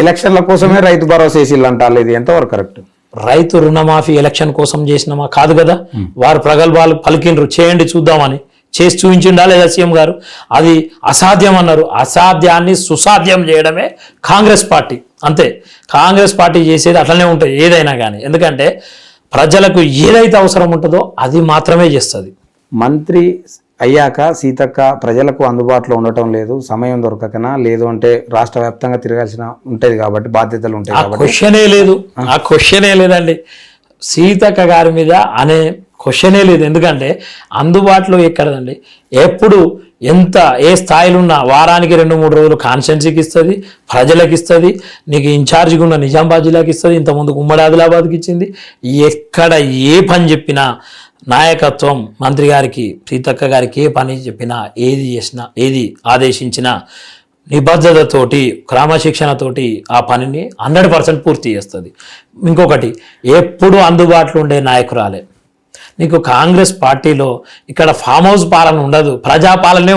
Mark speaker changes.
Speaker 1: ఎలక్షన్ల కోసమే రైతు భరోసా వేసిల్లు అంటారు, ఇది ఎంతవరకు కరెక్ట్?
Speaker 2: రైతు రుణమాఫీ ఎలక్షన్ కోసం చేసినామా? కాదు కదా. వారు ప్రగల్భాలు పలికిండ్రు, చేయండి చూద్దామని. చేసి చూపించిండా లేదా సీఎం గారు? అది అసాధ్యం అన్నారు. అసాధ్యాన్ని సుసాధ్యం చేయడమే కాంగ్రెస్ పార్టీ. అంతే, కాంగ్రెస్ పార్టీ చేసేది అట్లనే ఉంటుంది ఏదైనా కానీ. ఎందుకంటే ప్రజలకు ఏదైతే అవసరం ఉంటుందో అది మాత్రమే చేస్తుంది.
Speaker 1: మంత్రి అయ్యాక సీతక్క ప్రజలకు అందుబాటులో ఉండటం లేదు, సమయం దొరకకనా, లేదు అంటే రాష్ట్ర వ్యాప్తంగా తిరగాల్సిన ఉంటుంది కాబట్టి, బాధ్యతలు ఉంటాయి కాబట్టి
Speaker 2: క్వశ్చనే లేదు. ఆ క్వశ్చనే లేదండి. సీతక్క గారి మీద అనే క్వశ్చనే లేదు. ఎందుకంటే అందుబాటులో ఎక్కడదండి. ఎప్పుడు ఎంత ఏ స్థాయిలో ఉన్నా వారానికి 2-3 రోజులు కాన్స్టిట్యున్సీకి ఇస్తుంది, ప్రజలకు ఇస్తుంది, నీకు ఇన్ఛార్జిగా ఉన్న నిజామాబాద్ జిల్లాకి ఇస్తుంది, ఇంతకుముందు ఉమ్మడి ఆదిలాబాద్కి ఇచ్చింది. ఎక్కడ ఏ పని చెప్పినా నాయకత్వం మంత్రి గారికి, సీతక్క గారికి ఏ పని చెప్పినా, ఏది చేసినా, ఏది ఆదేశించినా నిబద్ధతతోటి, క్రమశిక్షణతోటి ఆ పనిని 100% పూర్తి చేస్తుంది. ఇంకొకటి, ఎప్పుడు అందుబాటులో ఉండే నాయకురాలే. నీకు కాంగ్రెస్ పార్టీలో ఇక్కడ ఫామ్ హౌస్ పాలన ఉండదు, ప్రజాపాలనే